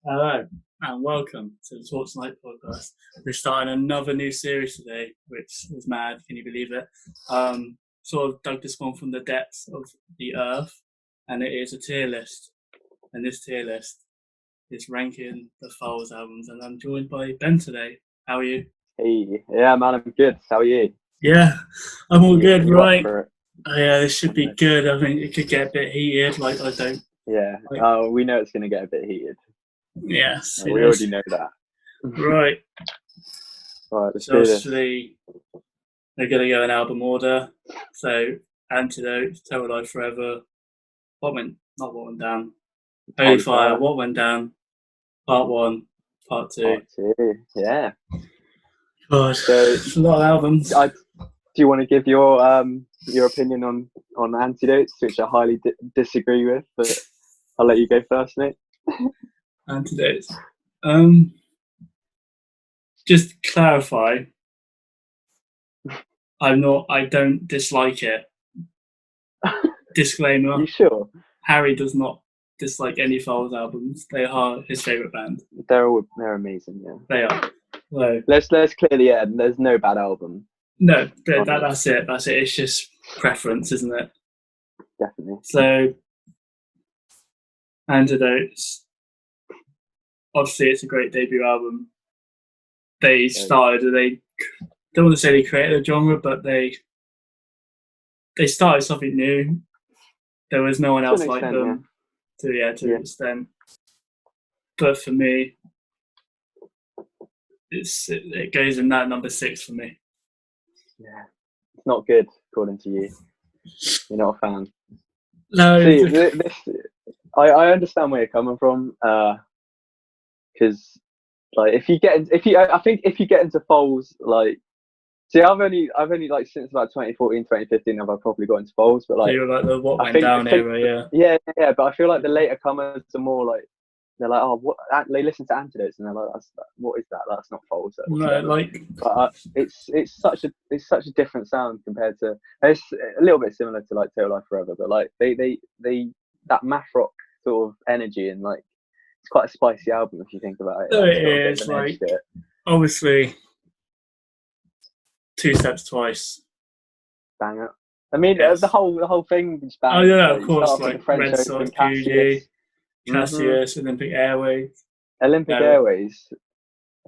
Hello and welcome to the Talks Night podcast. We're starting another new series today, which is mad. Can you believe it? Sort of dug this one from the depths of the earth, and it is a tier list. And this tier list is ranking the Foals albums. And I'm joined by Ben today. How are you? Hey, yeah, man, I'm good. How are you? Yeah, I'm all good. You up Right? for it? Oh, yeah, this should be Nice. good. I think it could get a bit heated. Yeah. Like- Oh, we know it's going to get a bit heated. Yes, We already know that. Right. Right, let's So do this. obviously, they're going to go in album order. So Antidote, Tell Life Forever, what went down? Holy Fire, what went down? Part 1, Part 2. Part 2, yeah. God, So, it's a lot of albums. do you want to give your opinion on Antidotes, which I highly disagree with, but I'll let you go first, mate. Antidotes. Just clarify, I don't dislike it. Disclaimer. You sure? Harry does not dislike any Foals albums. They are his favourite band. They're amazing, yeah. They are. So, let's clearly end. There's no bad album. No, that's it. That's it. It's just preference, isn't it? Definitely. So, Antidotes. Obviously, it's a great debut album. They don't want to say they created a genre, but they started something new. There was no one else like them to an extent. But for me, it goes in that number 6 for me. Yeah, it's not good according to you. You're not a fan. No, see, I understand where you're coming from. Because like if you get into Foals, like, see, I've only like since about 2014, 2015 have I probably got into Foals, but like you're like the what went down era, yeah. But I feel like the later comers are more like, they're like, oh, what? They listen to Antidotes and they're like, what is that? That's not Foals. No, like, but it's such a different sound compared to. It's a little bit similar to like Tell Life Forever, but like they that math rock sort of energy, and like it's quite a spicy album if you think about it. No, it is like, obviously, Two Steps Twice. Banger. I mean, yes. the whole thing is bang. Oh yeah, of course, like Red Sox, Cassius, Olympic Airways. Airways.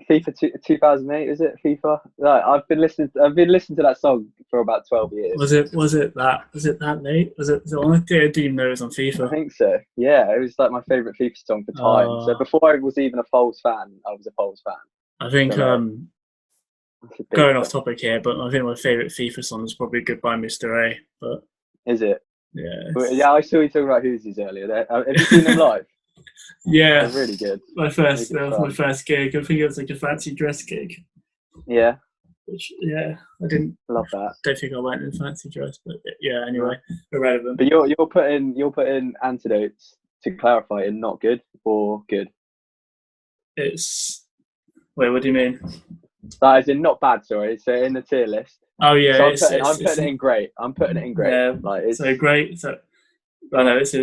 FIFA 2008, is it FIFA? Like, I've been listening to that song for about 12 years. Was it that late? Was it on? I didn't even know it was on FIFA. I think so. Yeah, it was like my favourite FIFA song for time. So before I was even a Foals fan, I was a Foals fan. I think going off topic here, but I think my favourite FIFA song is probably Goodbye Mr. A. But is it? Yeah. Yeah, I saw you talking about Hoosies earlier. Have you seen them live? Yeah, they're really good. My first gig. I think it was like a fancy dress gig. Yeah. Which I didn't love that. Don't think I went in fancy dress, but yeah. Anyway, irrelevant. But you're putting Antidotes, to clarify, in not good or good. It's wait. What do you mean? That is in not bad. Sorry. So in the tier list. Oh yeah. So I'm putting it in great. I'm putting it in great. Yeah. Like, it's so great. So I know it's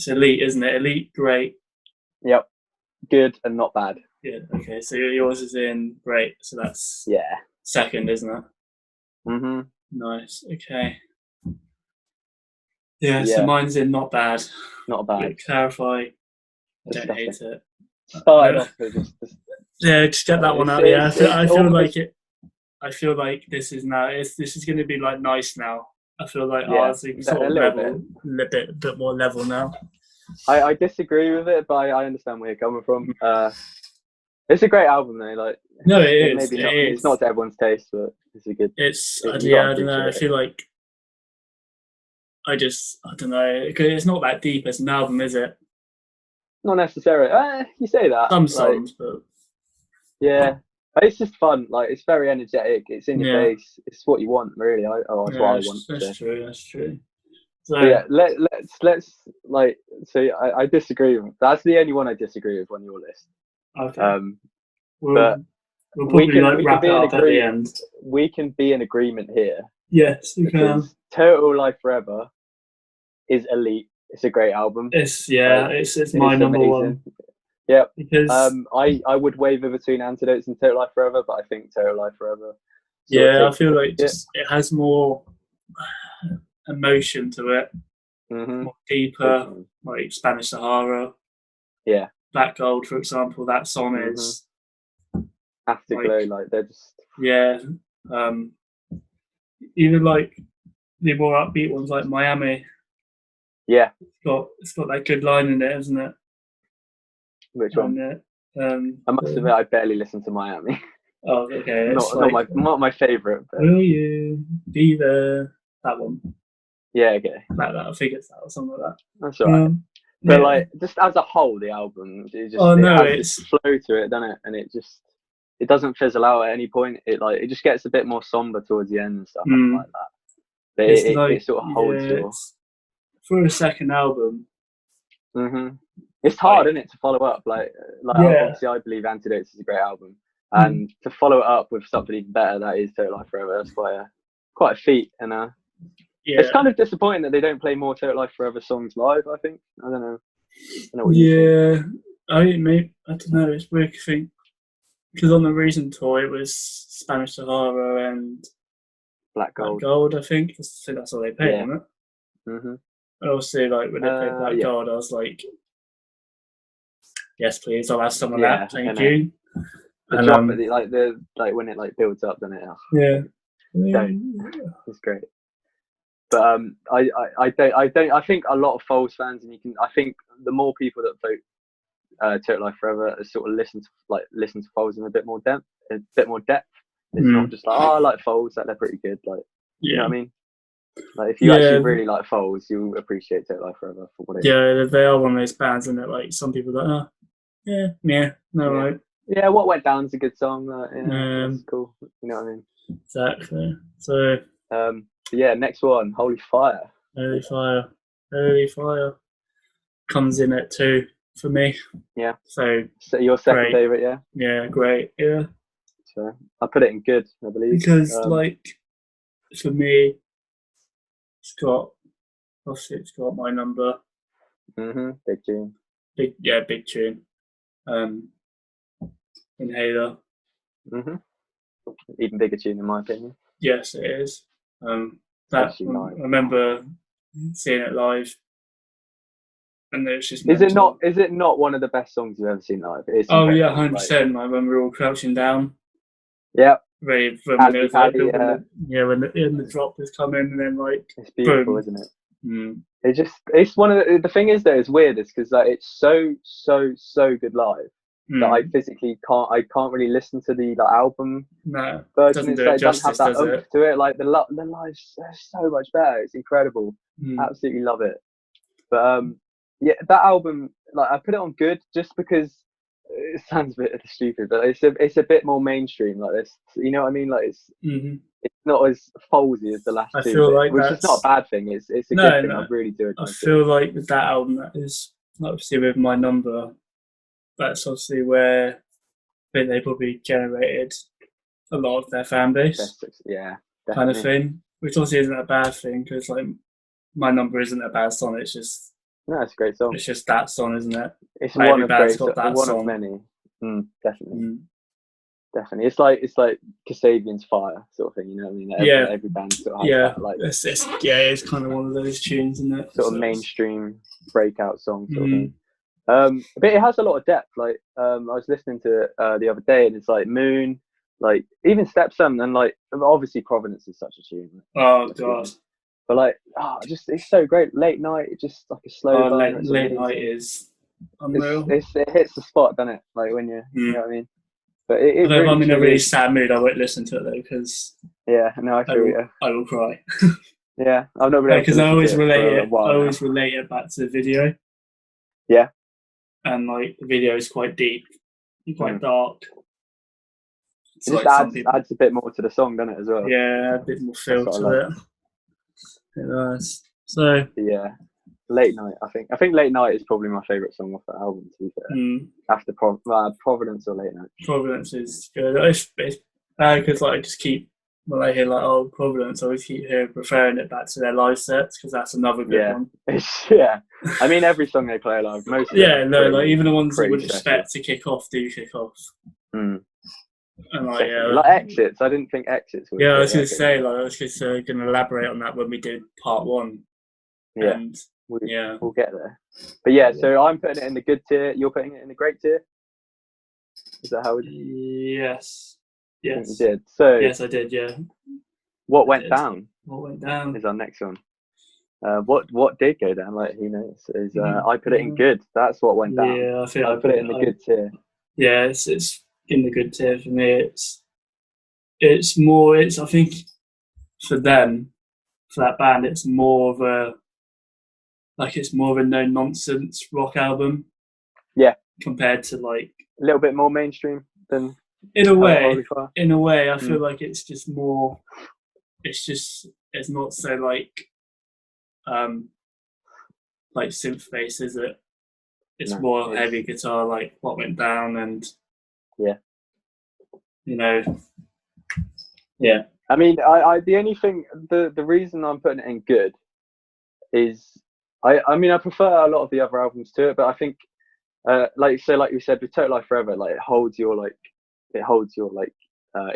elite, isn't it? Elite, great. Yep. Good and not bad. Yeah. Okay. So yours is in great. So that's second, isn't it? Mhm. Nice. Okay. Yeah. So mine's in not bad. Not bad. Clarify. I don't hate it. Started off with just just get that one out. Yeah. I feel like this is now. This is going to be like nice now. I feel like ours is sort of level, a bit more level now. I disagree with it, but I understand where you're coming from. It's a great album, though. Like, no, it is. Maybe it's not to everyone's taste, but it's a good. I don't know. I feel like I don't know. It's not that deep as an album, is it? Not necessarily. You say that. Some songs, but yeah. It's just fun. Like, it's very energetic. It's in your face. It's what you want, really. That's what I want. That's true. So let's like. So I disagree with. That's the only one I disagree with on your list. Okay. But we'll probably wrap it up at the end. We can be in agreement here. Yes, we can. Total Life Forever is elite. it's a great album. It's it's It my is number amazing. one. Yeah. Because I would waver between Antidotes and Total Life Forever, but I think Total Life Forever I takes feel the like cake. it has more emotion to it, more deeper, like Spanish Sahara. Yeah. Black Gold, for example, that song is Afterglow, like they're just even like the more upbeat ones like Miami. Yeah. It's got that good line in it, isn't it? Which one? I must admit, I barely listen to Miami. Oh, okay. not my favorite. But... Will you be there? That one. Yeah, okay. That I think it's that or something like that. That's alright. But like, just as a whole, the album, it has this flow to it, doesn't it? And it doesn't fizzle out at any point. It just gets a bit more somber towards the end and stuff like that. But it sort of holds your. For a second album. It's hard, isn't it, to follow up? Obviously, I believe Antidotes is a great album, and to follow it up with something even better, that is Total Life Forever. That's quite a feat, and it's kind of disappointing that they don't play more Total Life Forever songs live. I think I don't know what you think. I don't know. It's weird to think because on the recent tour it was Spanish Sahara and Black Gold. I think that's all they played, wasn't it? And also, like when they played Black Gold, I was like, "Yes, please, I'll have some of that. Thank you." The drop, when it builds up, then it. It's great. But I think a lot of Foals fans, and I think the more people that vote Total Life Forever sort of listen to Foals in a bit more depth. It's not just like, I like Foals, they're pretty good. You know what I mean? Like if you actually really like Foals, you'll appreciate Total Life Forever for what it is. Yeah, they are one of those bands, and that like some people are like, right. Yeah, What Went Down's a good song. That's cool. You know what I mean? Exactly. So. Next one, Holy Fire. Holy Fire comes in at 2 for me. Yeah. So your second favourite, yeah? Yeah, great. Yeah. So I put it in good, I believe. Because for me, it's got my number. Big tune. Big tune. Inhaler. Even bigger tune in my opinion. Yes, it is. I remember seeing it live, and it's just. Is it not one of the best songs you've ever seen live? It's 100%. I remember all crouching down. Yeah. When the drop is coming, and then it's beautiful, boom. Isn't it? It's one of the thing is though, it's weird, is because it's so good live. That I physically can't really listen to the album version. It doesn't have that oomph to it. Like the live's so much better. It's incredible. Absolutely love it. But that album, I put it on good just because it sounds a bit stupid, but it's a bit more mainstream. Like this, you know what I mean? Like it's not as Foalsy as the last two, which is not a bad thing. It's a good thing. I really do. I feel like with that album, that is obviously with my number. That's obviously where I think they probably generated a lot of their fan base. Yeah, kind of thing, which obviously isn't a bad thing because my number isn't a bad song. It's just it's a great song. It's just that song, isn't it? It's one of many. Definitely. Definitely, it's like Kasabian's Fire sort of thing. You know what I mean? Every band sort of has that. It's kind of one of those tunes, isn't it? Sort of mainstream breakout song sort of thing. But it has a lot of depth. I was listening to it the other day, and it's like Moon, even Stepson, and obviously Providence is such a tune. Oh god! But it's so great. Late Night, it's just like a slow burn. Late Night is unreal. It hits the spot, doesn't it? When you know what I mean. But if I'm in a really sad mood, I won't listen to it though because I feel you. I will cry. Yeah, I've not been able to. I always relate it back to the video. Yeah. And the video is quite deep, quite dark. It just adds a bit more to the song, doesn't it, as well? Yeah, a bit more feel to it. It does. So Late Night. I think Late Night is probably my favourite song off that album. To be fair, after Providence or Late Night. Providence is good. It's bad because I just keep when I hear like old Providence, I always keep hearing referring it back to their live sets because that's another good Yeah, one. yeah. I mean, every song they play live, most of them Yeah, are no, like pretty, even the ones you pretty wouldn't special. expect to kick off do kick off. Mm, And like, definitely. Like Exits, I didn't think Exits would. yeah, I But was gonna that goes say well. like I was just gonna elaborate on that when we did part one. Yeah, And we, yeah, we'll get there. But yeah, so I'm putting it in the good tier. You're putting it in the great tier. Is that how we yes, think you yes, did? So yes, I did. Yeah, what I went did. down What went down? is our next one. What did go down? Like who knows? Is I put it in good. That's what went down. Yeah, I think I put it in the good tier. yeah, it's in the good tier for me. It's more. It's I think for them, for that band, it's more of a no nonsense rock album. Yeah, compared to like a little bit more mainstream than in a Holy way. Fire. In a way, I feel like it's just more. It's not so like synth bass, is it? It's No, more heavy guitar, like What Went Down, and yeah, you know, yeah. I mean, I the only thing, the reason I'm putting it in good is I mean I prefer a lot of the other albums to it, but I think like you said with Total Life Forever, like it holds your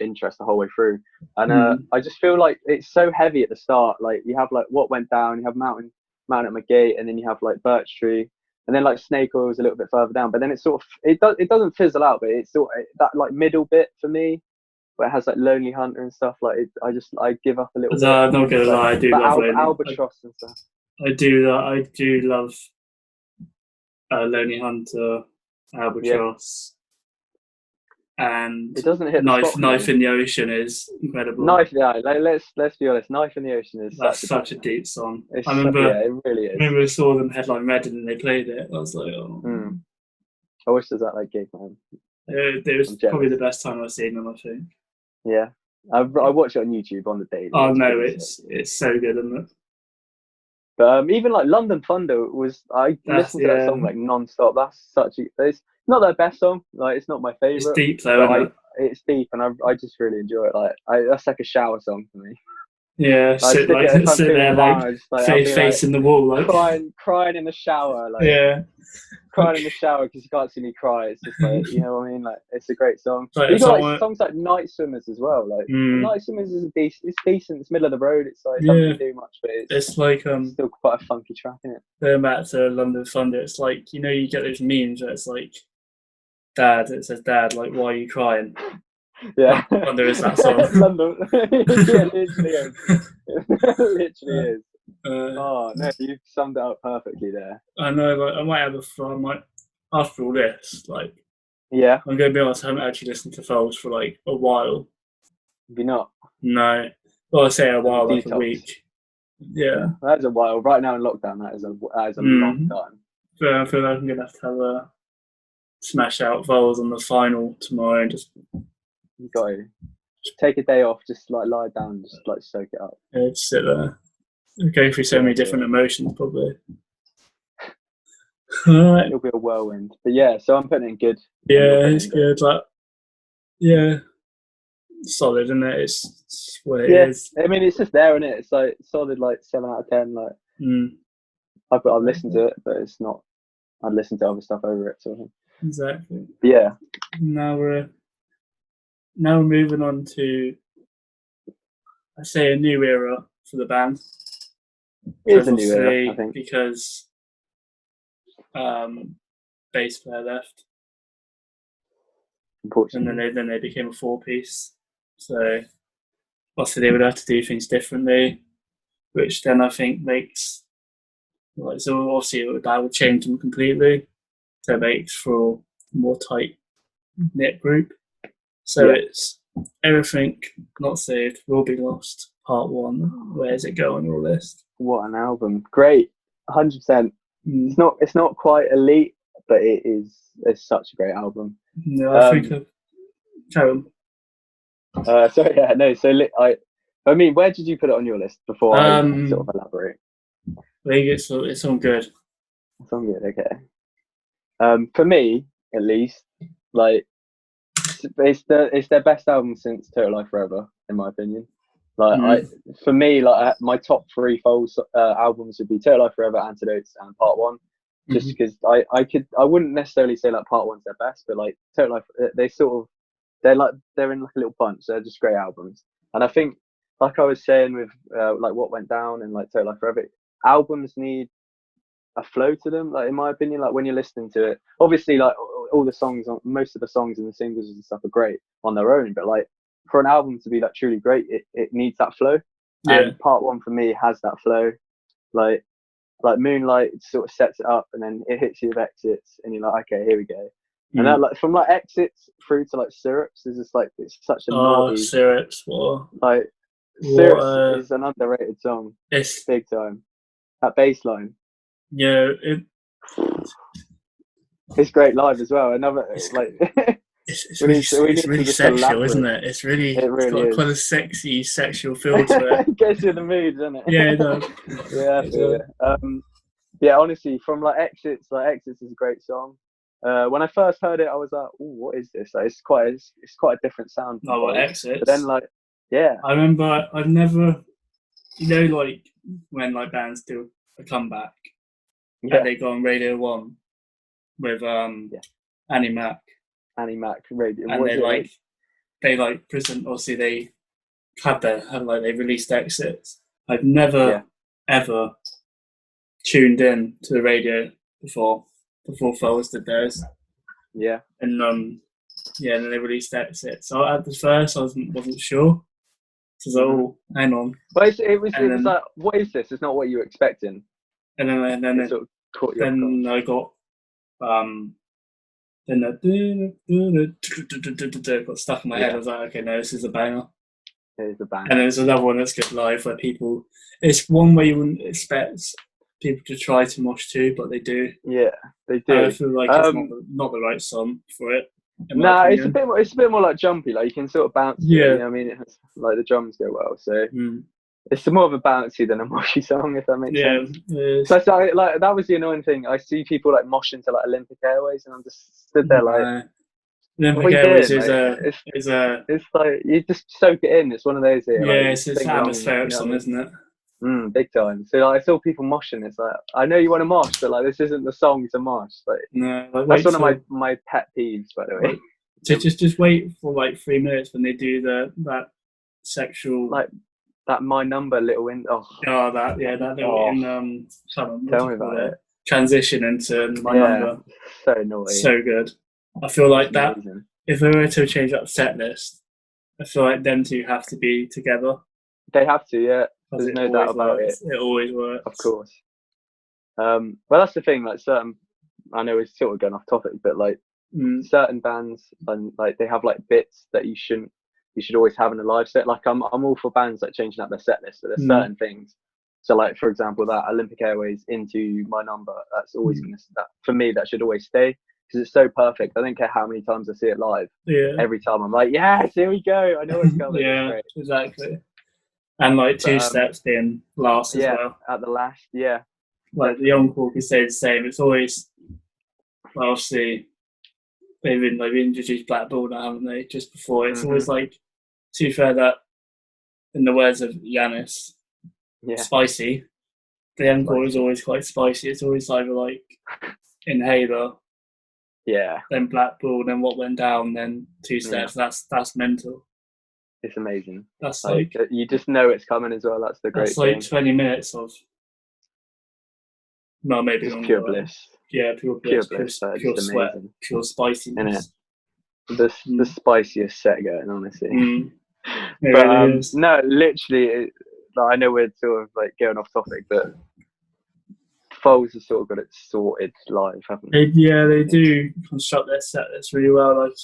interest the whole way through, and I just feel like it's so heavy at the start. Like you have like What Went Down, you have Mountain at My Gate, and then you have like Birch Tree, and then like Snake Oil is a little bit further down, but then it's sort of it doesn't fizzle out, but it's sort of that like middle bit for me where it has like Lonely Hunter and stuff. Like I give up a little bit. I'm not gonna lie, I do love Albatross and stuff. I do love Lonely Hunter, Albatross, and it doesn't hit the Knife spot. Knife in the Ocean is incredible. Knife, yeah. Let's be honest. Knife in the Ocean is that's such a deep song. I remember, yeah, it really is. I remember I saw them headline Reading and they played it. I was like, oh. I wish there's that like gig, man. It was probably the best time I've seen them, I think. Yeah, I watch it on YouTube on the daily. Oh no, it's so good, isn't it? But even like London Thunder I listened to that song like non-stop. It's not their best song. Like it's not my favorite. It's deep though, isn't it? It's deep, and I just really enjoy it. Like that's like a shower song for me. Yeah, sit there like facing the wall, like crying in the shower, like crying in the shower because you can't see me cry. It's just like, you know what I mean? Like it's a great song. You got like songs like Night Swimmers as well. Like Night Swimmers is it's decent. It's middle of the road. It's like doesn't do much, but it's like still quite a funky track, isn't it? Going back to London Thunder, it's like you get those memes where it's like Dad, it says Dad, like why are you crying? Yeah, Thunder is that song. London, yeah, literally is. It literally is. Oh no, you've summed it up perfectly there. I know, like I might have after all this, like yeah, I'm going to be honest, I haven't actually listened to Foals for like a while. Have you not? No, well I say a while, like a week. Yeah, that's a while. Right now in lockdown, that is a long time. So I feel like I'm going to have a smash out Foals on the final tomorrow and just. You got to take a day off, just like lie down, just like soak it up. Yeah, just sit there. Go through so many different emotions, probably. All right. It'll be a whirlwind, but yeah. So I'm putting it in good. Yeah, it's good. Like, yeah, solid, isn't it? It's what it is. I mean, it's just there, isn't it? It's like solid, like 7 out of 10. Like, I've listened to it, but it's not. I'd listen to other stuff over it, sort of thing. Exactly. But yeah. Now we're moving on to, I say, a new era for the band. It's a new era, I think, because bass player left, unfortunately, and then they became a 4-piece. So obviously they would have to do things differently, which then I think makes so obviously that would change them completely. So it makes for a more tight knit group. So it's Everything Not Saved Will Be Lost, Part 1. Where's it go on your list? What an album! Great, 100%. It's not quite elite, but it's such a great album. No, I think carry on. So yeah, no. So I mean, where did you put it on your list before I sort of elaborate? I think it's on good. It's on good, okay. For me, at least, like it's their best album since Total Life Forever, in my opinion. Like for me, like my top three Foals albums would be Total Life Forever, Antidotes, and Part One. Just because I wouldn't necessarily say like Part One's their best, but like Total Life, they're in like a little bunch. They're just great albums, and I think, like I was saying with like What Went Down and like Total Life Forever, albums need a flow to them. Like in my opinion, like when you're listening to it, obviously like all the songs, most of the songs and the singles and stuff are great on their own, but like for an album to be like truly great, it needs that flow. And Part One for me has that flow. Like Moonlight sort of sets it up, and then it hits you with Exits, and you're like, okay, here we go. And then like from like Exits through to like Syrups is just like, it's such a naughty. Syrups, what? Like Syrups is an underrated song. It's big time. That bass line. Yeah, it's great live as well. Another like. It's really sexual, isn't it? It's got quite a sexy, sexual feel to it. It gets you in the mood, doesn't it? Yeah, it does. Yeah, honestly, from like Exits is a great song. When I first heard it, I was like, "Ooh, what is this?" Like, it's quite a different sound. Oh, well, Exits. But then, like, yeah, I remember I've never, like when like bands do a comeback, and they go on Radio 1 with Annie Mac. Annie Mac Radio, and they present. Obviously, they they released Exits. I've never ever tuned in to the radio before Foals did theirs. Yeah, and then they released Exits. So at the first, I wasn't sure. So I was like, oh, hang on. But it was like, what is this? It's not what you were expecting. And then it sort of caught you. Then I got Then that got stuck in my head. I was like, okay, no, this is a banger. It is a banger. And there's another one that's good live where it's one where you wouldn't expect people to try to mosh to, but they do. Yeah, they do. I feel like it's not the right song for it. No, it's a bit more like jumpy. Like you can sort of bounce. Yeah, you know what I mean, it has, like the drums go well, so. It's more of a bouncy than a moshy song, if that makes sense. Yeah. So like that was the annoying thing. I see people like moshing to like Olympic Airways, and I'm just stood there like. Olympic Airways is it's like you just soak it in. It's one of those. It's an atmospheric song, isn't it? Big time. So like, I saw people moshing. It's like, I know you want to mosh, but like this isn't the song to mosh. Like, no, that's one of my pet peeves, by the way. Just wait for like 3 minutes when they do that sexual like. That My Number little in that little in tell me about it. Transition into My Number. So naughty. So good. I feel like that if they were to change up set list, I feel like them two have to be together. They have to, yeah. There's no doubt about it. It always works. Of course. Well, that's the thing, like I know we're sort of going off topic, but like certain bands and like they have like bits that you should always have in a live set. Like I'm all for bands like changing up their set list, but there's certain things. So like for example, that Olympic Airways into My Number, that's always for me that should always stay because it's so perfect. I don't care how many times I see it live. Yeah. Every time I'm like, yes, here we go. I know it's coming. Yeah, exactly. And like two steps being last as well. At the last, yeah. Like the encore can stay the same. It's always obviously they've introduced Black Bull now, haven't they? Just before it's always like, to be fair, that in the words of Yanis, spicy. The encore is always quite spicy. It's always either like Inhaler, then Black Bull, then What Went Down, then two steps. That's mental. It's amazing. That's like you just know it's coming as well. That's the great thing. That's like 20 minutes of maybe just pure bliss. Yeah, pure bliss, pure sweat, pure spiciness. The spiciest set going, honestly. But no, literally, I know we're sort of like going off topic, but Foals has sort of got it sorted live, haven't they? They do construct their set list really well. Like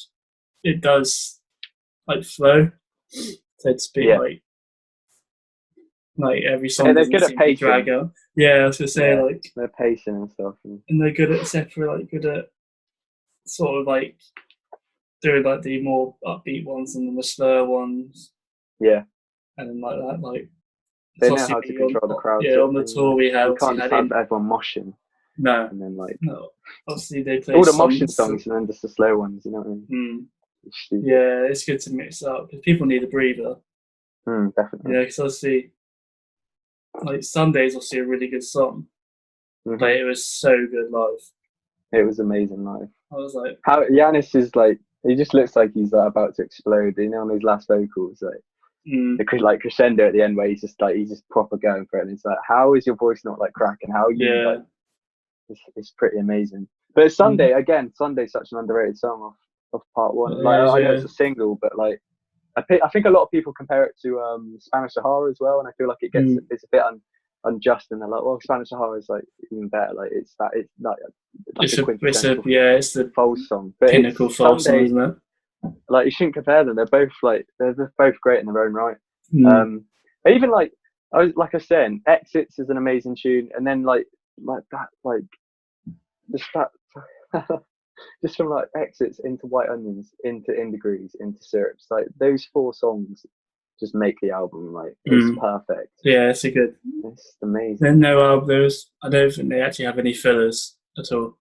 it does, like flow, so to speak. Like every song. They're good at pacing. I was gonna say like they're pacing and stuff, and they're good at good at sort of like doing like the more upbeat ones and then the slower ones. Yeah. And then like that, like they know how to control the crowd. Yeah, on the tour we have. You can't just have everyone moshing. No. And then obviously they play all the moshing songs and then just the slow ones. You know what I mean? Yeah, it's good to mix it up because people need a breather. Definitely. Yeah, because obviously, like Sunday's obviously a really good song, Mhm. but it was so good live. It was amazing live. I was like, How Giannis is like, he just looks like he's like about to explode. You know, on his last vocals, like the crescendo at the end where he's just proper going for it. And it's like, how is your voice not like cracking? How are you yeah, like? It's pretty amazing. But Sunday again, Sunday's such an underrated song off part one. Like it is, I know yeah. it's a single, but like I think a lot of people compare it to Spanish Sahara as well, and I feel like it's a bit unjust, and they're like, well, Spanish Sahara is like even better. Like it's like a quintessential It's the Foals song, but pinnacle it's Foals song, Sunday. isn't it? Like you shouldn't compare them. They're both great in their own right. Mm. Even like I said, Exits is an amazing tune, and then like that like just that just from like Exits into White Onions into In Degrees into Syrups, like those 4 songs just make the album like it's perfect. Yeah, it's a good. It's amazing. Then no albums. I don't think they actually have any fillers at all.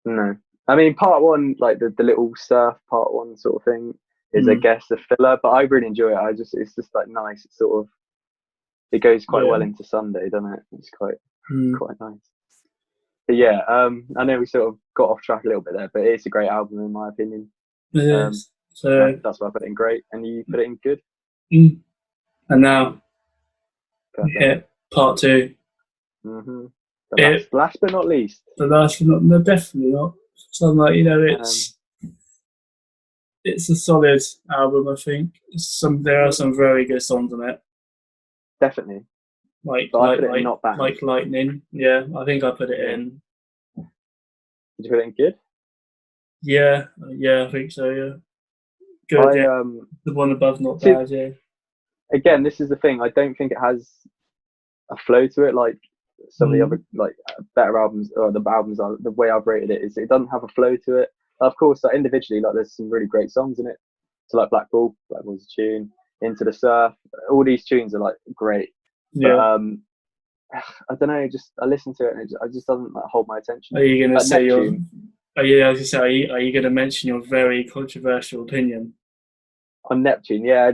No, I mean part one, like the little surf part one sort of thing is I guess a filler, but I really enjoy it. It's just like nice. It's sort of it goes quite well into Sunday, doesn't it? It's quite nice. But yeah, I know we sort of got off track a little bit there, but it's a great album in my opinion. It is. So that's why I put it in great, and you put it in good. and now Perfect. yeah, part 2. The last but not least. The last but not, no, definitely not. So I'm like, it's a solid album. I think there are some very good songs on it. Definitely. Like not bad. Like Lightning. Yeah, I think I put it in. Did you put it in good? Yeah, I think so. Yeah, good. The one above, not bad. Yeah. Again, this is the thing. I don't think it has a flow to it like some of the other like better albums, or the albums are the way I've rated it is it doesn't have a flow to it. Of course, like individually, like there's some really great songs in it. So like Black Bull's a tune, Into the Surf, all these tunes are like great. Yeah. But I don't know. Just I listen to it and it just doesn't like hold my attention. Are you going to say Neptune, Are you going to mention your very controversial opinion on Neptune? Yeah,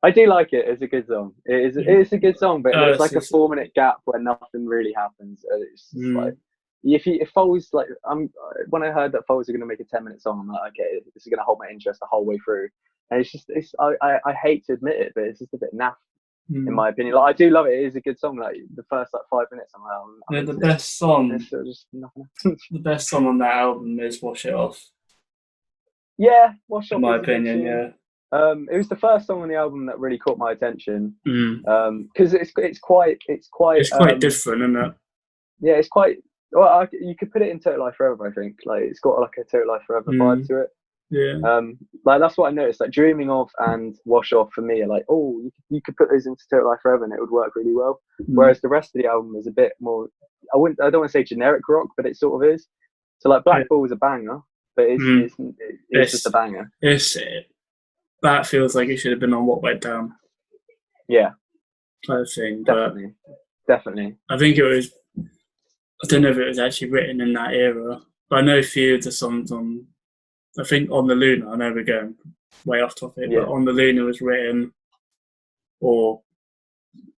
I do like it. It's a good song. It's a good song, but there's like a 4-minute gap where nothing really happens. It's just like if Foals like when I heard that Foals are going to make a 10-minute song, I'm like, okay, this is going to hold my interest the whole way through. And I hate to admit it, but it's just a bit naff in my opinion. Like I do love it. It is a good song. Like the first like 5 minutes, I'm like, the best song. Just nothing. The best song on that album is "Wash It Off." Yeah, Wash It Off. In my opinion, yeah. It was the first song on the album that really caught my attention. Because it's quite different, isn't it? Yeah, it's quite. Well, you could put it in Total Life Forever. I think like it's got like a Total Life Forever vibe to it. Yeah. Like that's what I noticed. Like Dreaming Of and Wash Off for me are like, oh, you could put those into Total Life Forever and it would work really well. Whereas the rest of the album is a bit more. I don't want to say generic rock, but it sort of is. So like Black Bull was a banger, but it's just a banger. That feels like it should have been on What Went Down. Yeah. Kind of thing. Definitely. I think it was. I don't know if it was actually written in that era, but I know a few of the songs on. I think On the Luna. I know we're going way off topic, but On the Luna was written,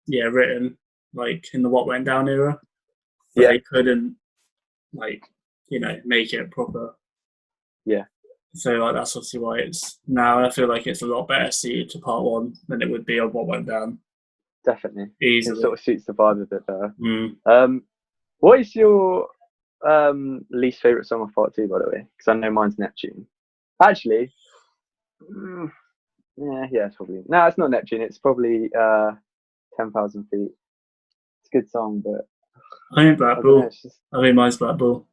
written like in the What Went Down era. But they couldn't, make it proper. Yeah. So that's obviously why it's now. I feel like it's a lot better suited to part 1 than it would be on What Went Down. Definitely, easily. It sort of suits the vibe a bit better. What is your least favorite song of part 2, by the way? Because I know mine's Neptune. Actually, it's probably it's not Neptune. It's probably 10,000 Feet. It's a good song, but I think Black Bull. I think mine's Black Bull.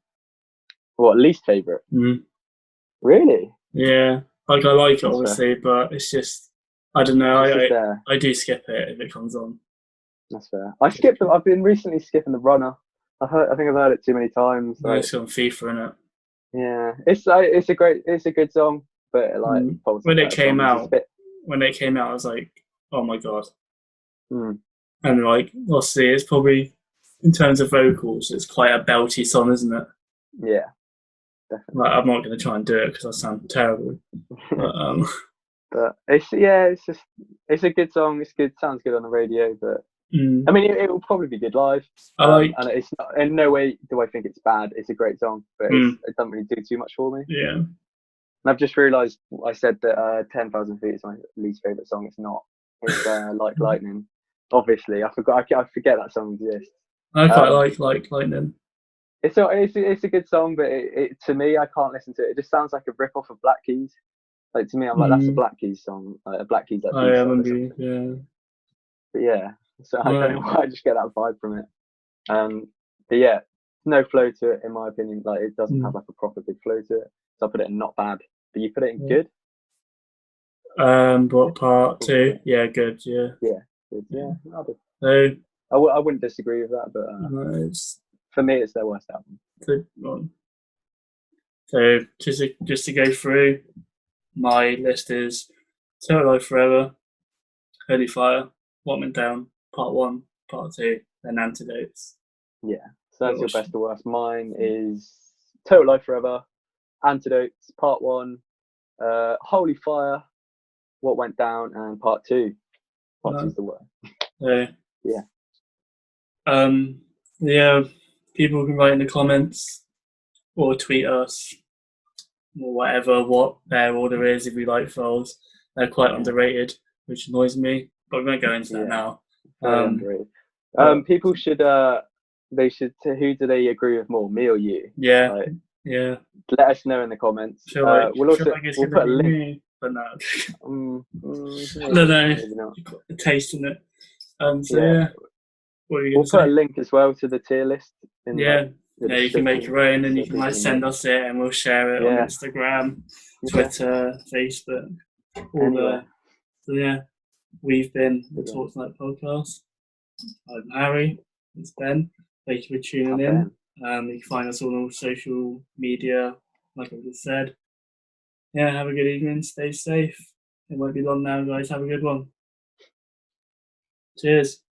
What, least favorite? Really? Yeah, I like it obviously, but it's just I don't know. I do skip it if it comes on. That's fair. I've been recently skipping The Runner. I think I've heard it too many times. It's on FIFA, innit? Yeah, it's a good song, but like when it came out, I was like, oh my god. And like, obviously, it's probably in terms of vocals, it's quite a belty song, isn't it? Yeah, definitely. Like, I'm not going to try and do it because I sound terrible. But, But it's a good song. It's good. Sounds good on the radio, but I mean, it will probably be good live. And it's not, in no way do I think it's bad. It's a great song, but it doesn't really do too much for me. Yeah. And I've just realised I said that 10,000 Feet is my least favourite song. It's not. It's Like Lightning. Obviously, I forgot. I forget that song exists. I quite like Lightning. It's a good song, but it to me, I can't listen to it. It just sounds like a rip off of Black Keys. Like, to me, I'm like, that's a Black Keys song, like a Black Keys like I song. yeah. But yeah, so I don't know why I just get that vibe from it. But yeah, no flow to it in my opinion. Like, it doesn't have like a proper good flow to it. So I put it in not bad. But you put it in good. What part 2? Yeah, good. Yeah. Yeah, good. Yeah. So I wouldn't disagree with that, but for me, it's their worst album. So just to go through, my list is Total Life Forever, Holy Fire, What Went Down, Part 1, Part 2, then Antidotes. Yeah, so that's your best or worst. Mine is Total Life Forever, Antidotes, Part 1, Holy Fire, What Went Down, and Part 2. Part 2 is the worst. Yeah. Yeah, people can write in the comments or tweet us or whatever what their order is if you like Foals. They're quite underrated, which annoys me, but we won't go into that now. Very underrated. People should who do they agree with more, me or you? Yeah. Yeah. Let us know in the comments. We'll put a link. Me, but no. I don't know. You've got a taste in it. We'll put a link as well to the tier list. You can make your own, and you can send us it, and we'll share it on Instagram, Twitter, Facebook, all there. So we've been the Talk Tonight podcast. I'm Harry. It's Ben. Thank you for tuning in. You can find us on all social media, like I just said. Yeah, have a good evening. Stay safe. It won't be long now, guys. Have a good one. Cheers.